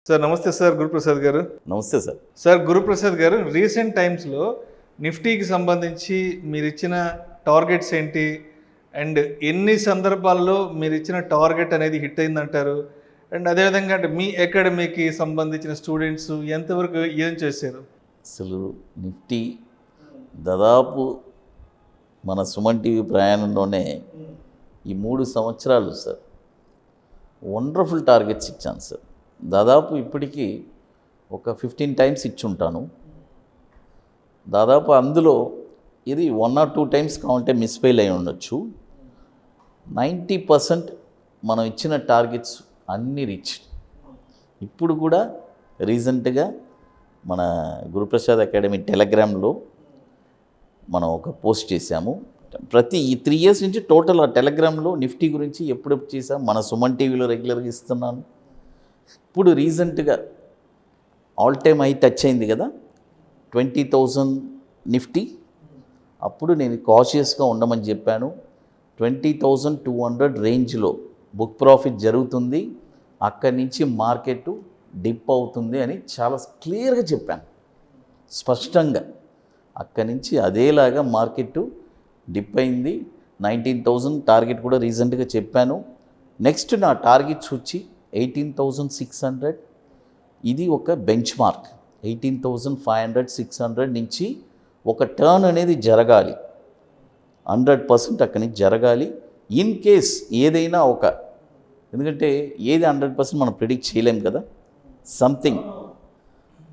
Sir నమస్తే sir Guruprasad గారు. నమస్తే సార్. సార్ గురుప్రసాద్ గారు, రీసెంట్ టైమ్స్లో నిఫ్టీకి సంబంధించి మీరు ఇచ్చిన టార్గెట్స్ ఏంటి అండ్ ఎన్ని సందర్భాల్లో మీరు ఇచ్చిన టార్గెట్ అనేది హిట్ అయిందంటారు? అండ్ అదేవిధంగా అంటే మీ అకాడమీకి సంబంధించిన స్టూడెంట్స్ ఎంతవరకు ఏం చేశారు? అసలు నిఫ్టీ దాదాపు మన సుమన్ టీవీ ప్రయాణంలోనే ఈ 3 సంవత్సరాలు సార్ వండర్ఫుల్ టార్గెట్స్ ఇచ్చాను సార్. దాదాపు ఇప్పటికీ ఒక 15 టైమ్స్ ఇచ్చుంటాను. దాదాపు అందులో ఇది 1 or 2 టైమ్స్ కావాలంటే మిస్ఫెయిల్ అయి ఉండొచ్చు. 90% మనం ఇచ్చిన టార్గెట్స్ అన్నీ రీచ్. ఇప్పుడు కూడా రీసెంట్గా మన గురుప్రసాద్ అకాడమీ టెలిగ్రామ్లో మనం ఒక పోస్ట్ చేశాము. ప్రతి 3 years నుంచి టోటల్ ఆ టెలిగ్రామ్లో నిఫ్టీ గురించి ఎప్పుడెప్పుడు చేసాం. మన సుమన్ టీవీలో రెగ్యులర్గా ఇస్తున్నాను. ఇప్పుడు రీసెంట్గా ఆల్ టైమ్ హై టచ్ అయింది కదా 20,000 నిఫ్టీ. అప్పుడు నేను కాషియస్గా ఉండమని చెప్పాను. 20,200 రేంజ్లో బుక్ ప్రాఫిట్ జరుగుతుంది, అక్కడి నుంచి మార్కెట్ డిప్ అవుతుంది అని చాలా క్లియర్గా చెప్పాను, స్పష్టంగా. అక్కడి నుంచి అదేలాగా మార్కెట్ డిప్ అయింది. 19,000 టార్గెట్ కూడా రీసెంట్గా చెప్పాను. నెక్స్ట్ నా టార్గెట్స్ వచ్చి 18,600. ఇది ఒక బెంచ్ మార్క్. 18,500, 600 నుంచి ఒక టర్న్ అనేది జరగాలి. 100% అక్కడి నుంచి జరగాలి. ఇన్ కేస్ ఏదైనా ఎందుకంటే ఏది 100% మనం ప్రిడిక్ట్ చేయలేం కదా. సంథింగ్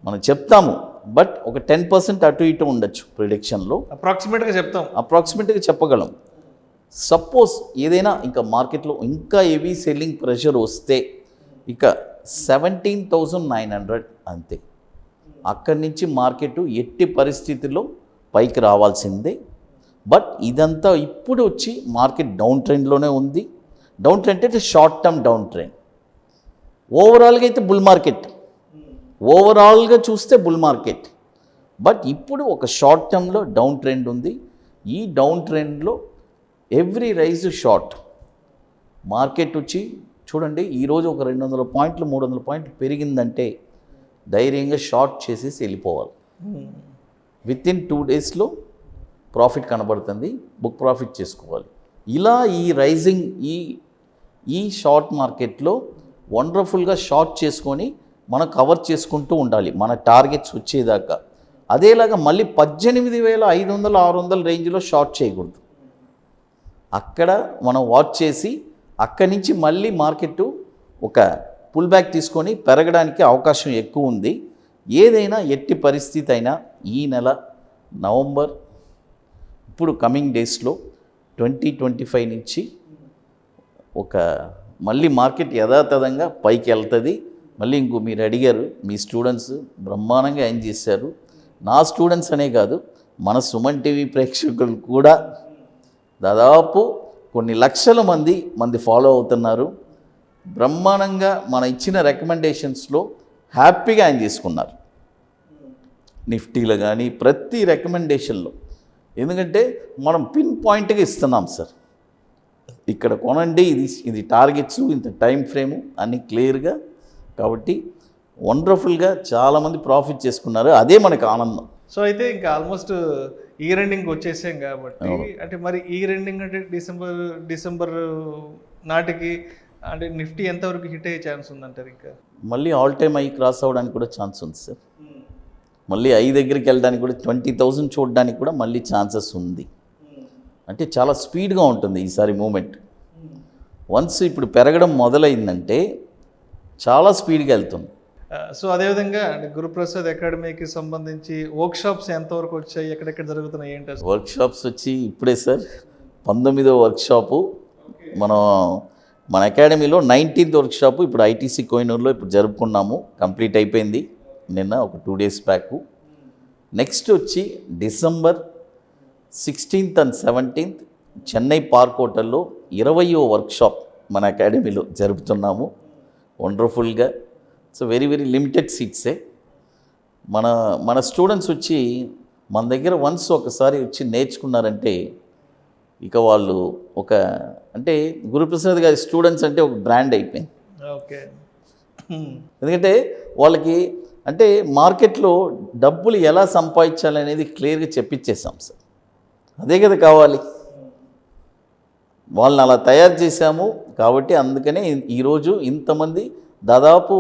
మనం చెప్తాము, బట్ ఒక 10% అటు ఇటు ఉండొచ్చు ప్రిడిక్షన్లో. అప్రాక్సిమేట్గా చెప్పగలం. సపోజ్ ఏదైనా ఇంకా మార్కెట్లో ఇంకా హెవీ సెల్లింగ్ ప్రెషర్ వస్తే ఇక 17,900 అంతే. అక్కడి నుంచి మార్కెట్ ఎట్టి పరిస్థితుల్లో పైకి రావాల్సిందే. బట్ ఇదంతా ఇప్పుడు వచ్చి మార్కెట్ డౌన్ ట్రెండ్లోనే ఉంది. డౌన్ ట్రెండ్ అంటే షార్ట్ టర్మ్ డౌన్ ట్రెండ్. ఓవరాల్గా అయితే బుల్ మార్కెట్, ఓవరాల్గా చూస్తే బుల్ మార్కెట్. బట్ ఇప్పుడు ఒక షార్ట్ టర్మ్లో డౌన్ ట్రెండ్ ఉంది. ఈ డౌన్ ట్రెండ్లో ఎవ్రీ రైజ్ షార్ట్. మార్కెట్ వచ్చి చూడండి, ఈరోజు ఒక 200 పాయింట్లు 300 పాయింట్లు పెరిగిందంటే ధైర్యంగా షార్ట్ చేసేసి వెళ్ళిపోవాలి. వితిన్ 2 డేస్లో ప్రాఫిట్ కనబడుతుంది, బుక్ ప్రాఫిట్ చేసుకోవాలి. ఇలా ఈ రైజింగ్ ఈ షార్ట్ మార్కెట్లో వండర్ఫుల్గా షార్ట్ చేసుకొని మనం కవర్ చేసుకుంటూ ఉండాలి మన టార్గెట్స్ వచ్చేదాకా. అదేలాగా మళ్ళీ 18,500, 600 రేంజ్లో షార్ట్ చేయకూడదు. అక్కడ మనం వాచ్ చేసి అక్కడి నుంచి మళ్ళీ మార్కెట్ ఒక పుల్ బ్యాక్ తీసుకొని పెరగడానికి అవకాశం ఎక్కువ ఉంది. ఏదైనా ఎట్టి పరిస్థితి అయినా ఈ నెల నవంబర్ ఇప్పుడు కమింగ్ డేస్లో 2025 నుంచి మళ్ళీ మార్కెట్ యథాతథంగా పైకి వెళ్తుంది. మళ్ళీ మీరు అడిగారు, మీ స్టూడెంట్స్ బ్రహ్మాండంగా ఎంజాయ్ చేశారు. నా స్టూడెంట్స్ అనే కాదు, మన సుమన్ టీవీ ప్రేక్షకులు కూడా దాదాపు కొన్ని లక్షల మంది ఫాలో అవుతున్నారు. బ్రహ్మాండంగా మన ఇచ్చిన రికమెండేషన్స్లో హ్యాపీగా ఆయన చేసుకున్నారు. నిఫ్టీలో కానీ ప్రతి రికమెండేషన్లో. ఎందుకంటే మనం పిన్ పాయింట్గా ఇస్తున్నాం సార్. ఇక్కడ కొనండి, ఇది టార్గెట్స్, ఇంత టైం ఫ్రేము అన్నీ క్లియర్గా. కాబట్టి వండర్ఫుల్గా చాలామంది ప్రాఫిట్ చేసుకున్నారు. అదే మనకు ఆనందం. సో అయితే ఇంకా ఆల్మోస్ట్ ఇయర్ ఎండింగ్ వచ్చేసాం కాబట్టి, అంటే మరి ఇయర్ ఎండింగ్ అంటే డిసెంబర్ నాటికి అంటే నిఫ్టీ ఎంతవరకు హిట్ అయ్యే ఛాన్స్ ఉందంటారు? ఇంకా మళ్ళీ ఆల్ టైమ్ హై క్రాస్ అవ్వడానికి కూడా ఛాన్స్ ఉంది సార్. మళ్ళీ హై దగ్గరికి వెళ్ళడానికి కూడా 20,000 చూడడానికి కూడా మళ్ళీ ఛాన్సెస్ ఉంది. అంటే చాలా స్పీడ్గా ఉంటుంది ఈసారి మూమెంట్. వన్స్ ఇప్పుడు పెరగడం మొదలైందంటే చాలా స్పీడ్గా వెళ్తుంది. సో అదేవిధంగా గురుప్రసాద్ అకాడమీకి సంబంధించి వర్క్షాప్స్ ఎంతవరకు వచ్చాయి, ఎక్కడెక్కడ జరుగుతున్నాయి, ఏంటి? వర్క్షాప్స్ వచ్చి ఇప్పుడే సార్ 19వ వర్క్షాపు మన అకాడమీలో 19th వర్క్షాపు ఇప్పుడు ఐటీసీ కోహినూర్లో ఇప్పుడు జరుపుకున్నాము. కంప్లీట్ అయిపోయింది నిన్న ఒక 2 days బ్యాక్. నెక్స్ట్ వచ్చి December 16th and 17th Chennai park హోటల్లో 20వ వర్క్షాప్ మన అకాడమీలో జరుపుతున్నాము వండర్ఫుల్గా. సో వెరీ లిమిటెడ్ సీట్సే. మన స్టూడెంట్స్ వచ్చి మన దగ్గర వన్స్ ఒకసారి వచ్చి నేర్చుకున్నారంటే ఇక వాళ్ళు అంటే గురుప్రసాద్ గారి స్టూడెంట్స్ అంటే ఒక బ్రాండ్ అయిపోయింది. ఓకే. ఎందుకంటే వాళ్ళకి అంటే మార్కెట్లో డబ్బులు ఎలా సంపాదించాలనేది క్లియర్గా చెప్పించేసాం సార్. అదే కదా కావాలి, వాళ్ళని అలా తయారు చేశాము కాబట్టి అందుకనే ఈరోజు ఇంతమంది దాదాపు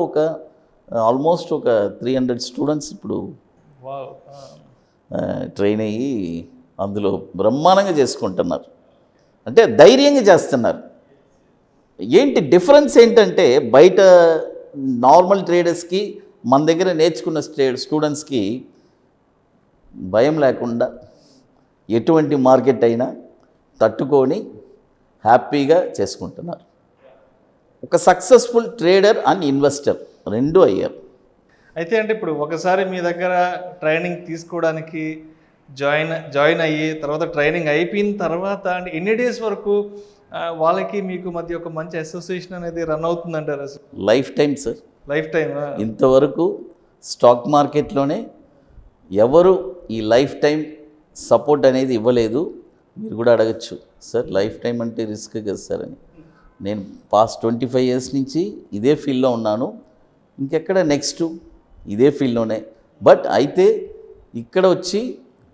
ఆల్మోస్ట్ ఒక 300 స్టూడెంట్స్ ఇప్పుడు ట్రైన్ అయ్యి అందులో బ్రహ్మాండంగా చేసుకుంటున్నారు. అంటే ధైర్యంగా చేస్తున్నారు. ఏంటి డిఫరెన్స్ ఏంటంటే బయట నార్మల్ ట్రేడర్స్కి మన దగ్గర నేర్చుకున్న స్టూడెంట్స్కి భయం లేకుండా ఎటువంటి మార్కెట్ అయినా తట్టుకొని హ్యాపీగా చేసుకుంటున్నారు. ఒక సక్సెస్ఫుల్ ట్రేడర్ అండ్ ఇన్వెస్టర్ రెండూ అయ్యారు. అయితే అంటే ఇప్పుడు ఒకసారి మీ దగ్గర ట్రైనింగ్ తీసుకోవడానికి జాయిన్ అయ్యి తర్వాత ట్రైనింగ్ అయిపోయిన తర్వాత అంటే ఎన్ని డేస్ వరకు వాళ్ళకి మీకు మధ్య ఒక మంచి అసోసియేషన్ అనేది రన్ అవుతుందంటారు? Life time sir, life time. ఇంతవరకు స్టాక్ మార్కెట్లోనే ఎవరు ఈ లైఫ్ టైం సపోర్ట్ అనేది ఇవ్వలేదు. మీరు కూడా అడగచ్చు, సార్ లైఫ్ టైం అంటే రిస్క్ కదా సార్ అని. నేను పాస్ట్ 25 years నుంచి ఇదే ఫీల్డ్లో ఉన్నాను. ఇంకెక్కడ నెక్స్ట్ ఇదే ఫీల్డ్లోనే. బట్ అయితే ఇక్కడ వచ్చి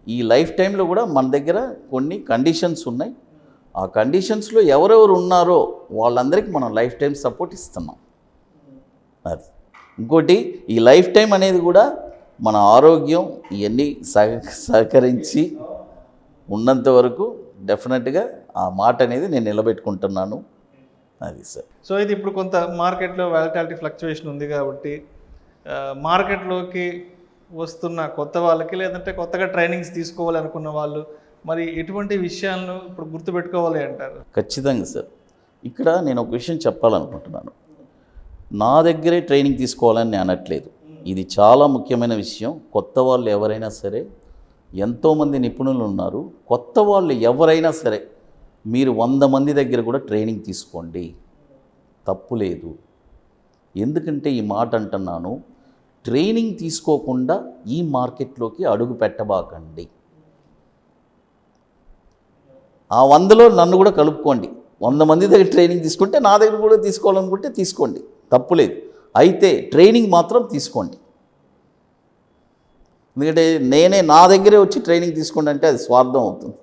ఈ లైఫ్ టైంలో కూడా మన దగ్గర కొన్ని కండిషన్స్ ఉన్నాయి. ఆ కండిషన్స్లో ఎవరెవరు ఉన్నారో వాళ్ళందరికీ మనం లైఫ్ టైం సపోర్ట్ ఇస్తున్నాం. అది ఇంకోటి, ఈ లైఫ్ టైం అనేది కూడా మన ఆరోగ్యం ఇవన్నీ సహకరించి ఉన్నంత వరకు డెఫినెట్గా ఆ మాట అనేది నేను నిలబెట్టుకుంటున్నాను. అది సార్. సో ఇది ఇప్పుడు కొంత మార్కెట్లో వాలటాలిటీ ఫ్లక్చువేషన్ ఉంది కాబట్టి మార్కెట్లోకి వస్తున్న కొత్త వాళ్ళకి లేదంటే కొత్తగా ట్రైనింగ్స్ తీసుకోవాలి అనుకున్న వాళ్ళు మరి ఎటువంటి విషయాలను ఇప్పుడు గుర్తుపెట్టుకోవాలి అంటారు? ఖచ్చితంగా సార్. ఇక్కడ నేను ఒక విషయం చెప్పాలనుకుంటున్నాను. నా దగ్గరే ట్రైనింగ్ తీసుకోవాలని నేను అనట్లేదు. ఇది చాలా ముఖ్యమైన విషయం. కొత్త వాళ్ళు ఎవరైనా సరే, ఎంతోమంది నిపుణులు ఉన్నారు. కొత్త వాళ్ళు ఎవరైనా సరే మీరు 100 మంది దగ్గర కూడా ట్రైనింగ్ తీసుకోండి, తప్పు లేదు. ఎందుకంటే ఈ మాట అంటున్నాను, ట్రైనింగ్ తీసుకోకుండా ఈ మార్కెట్లోకి అడుగు పెట్టబాకండి. ఆ 100లో నన్ను కూడా కలుపుకోండి. 100 మంది దగ్గర ట్రైనింగ్ తీసుకుంటే నా దగ్గర కూడా తీసుకోవాలనుకుంటే తీసుకోండి, తప్పులేదు. అయితే ట్రైనింగ్ మాత్రం తీసుకోండి. ఎందుకంటే నేనే నా దగ్గరే వచ్చి ట్రైనింగ్ తీసుకోండి అంటే అది స్వార్థం అవుతుంది.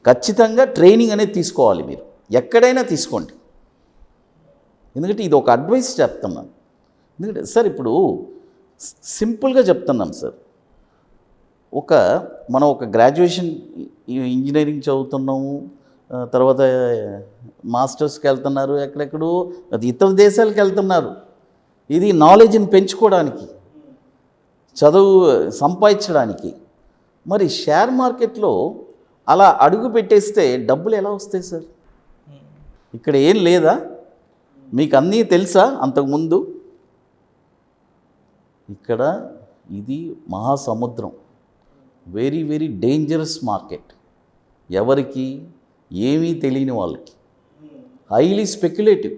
ఖచ్చితంగా ట్రైనింగ్ అనేది తీసుకోవాలి. మీరు ఎక్కడైనా తీసుకోండి. ఎందుకంటే ఇది ఒక అడ్వైస్ చెప్తున్నాను. ఎందుకంటే సార్ ఇప్పుడు సింపుల్గా చెప్తున్నాం సార్. మనం ఒక గ్రాడ్యుయేషన్ ఇంజనీరింగ్ చదువుతున్నాము, తర్వాత మాస్టర్స్కి వెళ్తున్నారు, ఎక్కడెక్కడో ఇతర దేశాలకు వెళ్తున్నారు. ఇది నాలెడ్జ్ని పెంచుకోవడానికి, చదువు సంపాదించడానికి. మరి షేర్ మార్కెట్లో అలా అడుగు పెట్టేస్తే డబ్బులు ఎలా వస్తాయి సార్? ఇక్కడ ఏం లేదా? మీకు అన్నీ తెలుసా అంతకుముందు? ఇక్కడ ఇది మహాసముద్రం, వెరీ వెరీ డేంజరస్ మార్కెట్. ఎవరికి ఏమీ తెలియని వాళ్ళకి, హైలీ స్పెక్యులేటివ్.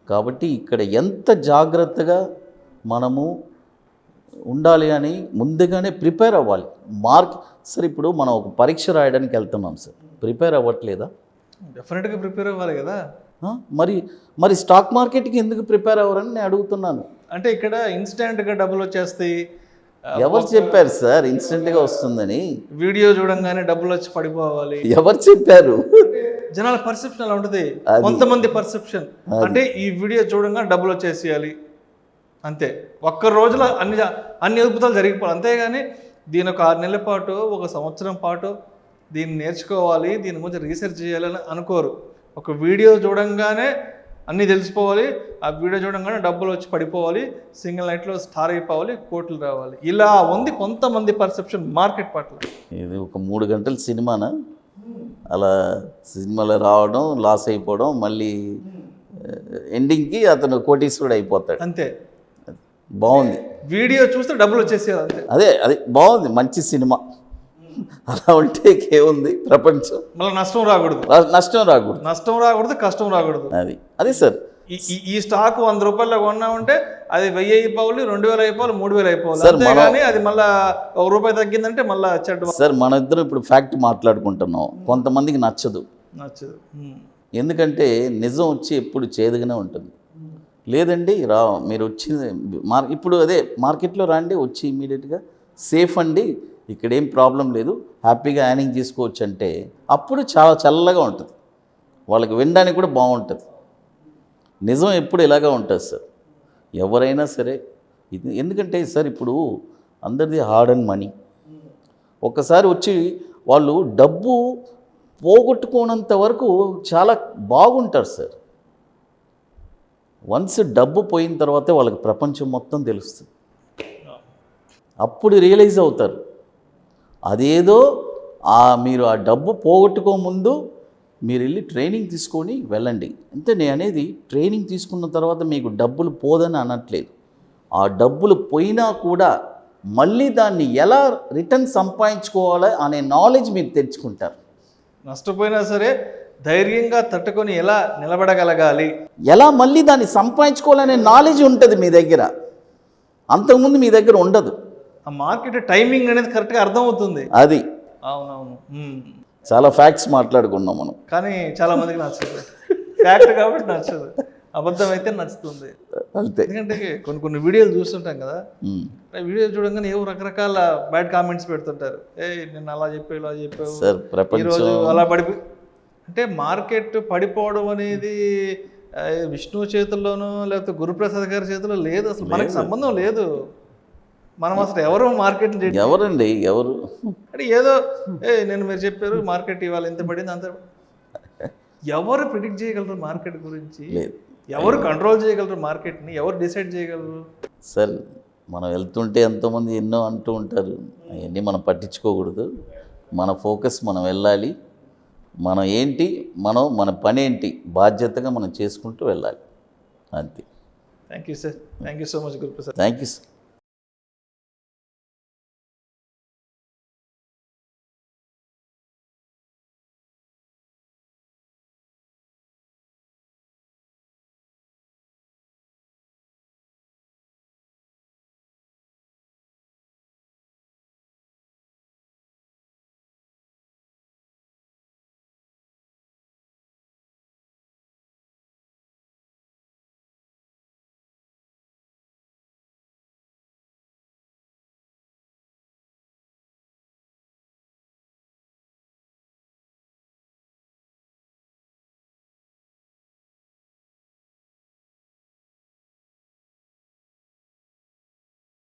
కాబట్టి ఇక్కడ ఎంత జాగ్రత్తగా మనము ఉండాలి అని ముందుగానే ప్రిపేర్ అవ్వాలి. సార్ ఇప్పుడు మనం ఒక పరీక్ష రాయడానికి వెళ్తున్నాం సార్, ప్రిపేర్ అవ్వట్లేదా? డెఫినెట్గా ప్రిపేర్ అవ్వాలి కదా. మరి స్టాక్ మార్కెట్కి ఎందుకు ప్రిపేర్ అవ్వరని నేను అడుగుతున్నాను. అంటే ఇక్కడ ఇన్స్టెంట్గా డబ్బులు వచ్చేస్తాయి. ఎవరు చెప్పారు సార్ ఇన్స్టెంట్గా వస్తుందని? వీడియో చూడంగానే డబ్బులు వచ్చి పడిపోవాలి. ఎవరు చెప్పారు? జనాల పర్సెప్షన్ అలా ఉంటుంది. కొంతమంది పర్సెప్షన్ అంటే ఈ వీడియో చూడంగానే డబ్బులు వచ్చేసేయాలి అంతే. ఒక్క రోజులో అన్ని అద్భుతాలు జరిగిపోవాలి. అంతేగాని దీని ఒక 6 నెలల పాటు, 1 సంవత్సరం పాటు దీన్ని నేర్చుకోవాలి, దీని గురించి రీసెర్చ్ చేయాలని అనుకోరు. ఒక వీడియో చూడంగానే అన్నీ తెలిసిపోవాలి, ఆ వీడియో చూడంగానే డబ్బులు వచ్చి పడిపోవాలి, సింగిల్ నైట్లో స్టార్ అయిపోవాలి, కోట్లు రావాలి. ఇలా ఉంది కొంతమంది పర్సెప్షన్ మార్కెట్ పట్ల. ఇది ఒక 3 గంటల సినిమానా? అలా సినిమాలో రావడం, లాస్ అయిపోవడం, మళ్ళీ ఎండింగ్కి అతను కోటీశ్వరుడు అయిపోతాడు అంతే. బాగుంది. వీడియో చూస్తే డబ్బులు వచ్చేసేది అంతే. అదే బాగుంది, మంచి సినిమా. అలా ఉంటే ఏముంది ప్రపంచం. మళ్ళీ నష్టం రాకూడదు, కష్టం రాకూడదు. అదే సార్. ఈ స్టాక్ 100 రూపాయల్లో కొన్నామంటే అది 1000 అయిపోవాలి, 2000 అయిపోవాలి, 3000 అయిపోవాలి. కానీ అది మళ్ళీ ₹1 తగ్గిందంటే మళ్ళీ చెడ్డ. సార్ మన ఇద్దరం ఇప్పుడు ఫ్యాక్ట్ మాట్లాడుకుంటున్నాం. కొంతమందికి నచ్చదు. ఎందుకంటే నిజం వచ్చి ఎప్పుడు చేదుగానే ఉంటుంది. లేదండి రా, మీరు వచ్చి ఇప్పుడు అదే మార్కెట్లో రండి, వచ్చి ఇమీడియట్గా సేఫ్ అండి, ఇక్కడేం ప్రాబ్లం లేదు, హ్యాపీగా యానింగ్ చేసుకోవచ్చు అంటే అప్పుడు చాలా చల్లగా ఉంటుంది, వాళ్ళకి వినడానికి కూడా బాగుంటుంది. నిజం ఎప్పుడు ఇలాగే ఉంటుంది సార్, ఎవరైనా సరే. ఇది ఎందుకంటే సార్ ఇప్పుడు అందరిది హార్డ్ అండ్ మనీ. ఒక్కసారి వచ్చి వాళ్ళు డబ్బు పోగొట్టుకోనంత వరకు చాలా బాగుంటారు సార్. వన్స్ డబ్బు పోయిన తర్వాతే వాళ్ళకి ప్రపంచం మొత్తం తెలుస్తుంది, అప్పుడు రియలైజ్ అవుతారు. అదేదో మీరు ఆ డబ్బు పోగొట్టుకోముందు మీరు వెళ్ళి ట్రైనింగ్ తీసుకొని వెళ్ళండి. అంతే నేను అనేది. ట్రైనింగ్ తీసుకున్న తర్వాత మీకు డబ్బులు పోదని అనట్లేదు. ఆ డబ్బులు పోయినా కూడా మళ్ళీ దాన్ని ఎలా రిటర్న్ సంపాదించుకోవాలో అనే నాలెడ్జ్ మీరు తెచ్చుకుంటారు. నష్టపోయినా సరే ధైర్యంగా తట్టుకొని ఎలా నిలబడగలగాలి, ఎలా మళ్ళీ దాన్ని సంపాదించుకోవాలనే నాలెడ్జ్ ఉంటుంది మీ దగ్గర, అంతకుముందు మీ దగ్గర ఉండదు. ఆ మార్కెట్ టైమింగ్ అనేది కరెక్ట్గా అర్థమవుతుంది. అది అవునవును. చాలా ఫ్యాక్ట్స్ మాట్లాడుకున్నాం మనం, కానీ చాలా మందికి నచ్చదు. ఫ్యాక్ట్ కాబట్టి నచ్చదు, అబద్ధం అయితే నచ్చుతుంది. అంతే. ఎందుకంటే కొన్ని వీడియోలు చూస్తుంటాం కదా, వీడియో చూడంగానే ఏవో రకరకాల బ్యాడ్ కామెంట్స్ పెడుతుంటారు. నేను అలా చెప్పావు, ఇలా చెప్పావు సార్, ఈరోజు అలా పడిపోయి. అంటే మార్కెట్ పడిపోవడం అనేది విష్ణువు చేతుల్లోనూ లేకపోతే గురుప్రసాద్ గారి చేతిలో లేదు, అసలు మనకి సంబంధం లేదు. మనం అసలు ఎవరు మార్కెట్ ఎవరండి ఎవరు అంటే ఏదో నేను మీరు చెప్పారు మార్కెట్ ఇవాళ ఎంత పడింది అంత. ఎవరు ప్రిడిక్ట్ చేయగలరు మార్కెట్ గురించి? ఎవరు కంట్రోల్ చేయగలరు మార్కెట్ని? ఎవరు డిసైడ్ చేయగలరు? సార్ మనం వెళ్తుంటే ఎంతోమంది ఎన్నో అంటూ ఉంటారు, అవన్నీ మనం పట్టించుకోకూడదు. మన ఫోకస్ మనం వెళ్ళాలి. మనం ఏంటి, మన పని ఏంటి, బాధ్యతగా మనం చేసుకుంటూ వెళ్ళాలి, అంతే. Thank you sir, thank you so much Guruprasad. Thank you sir.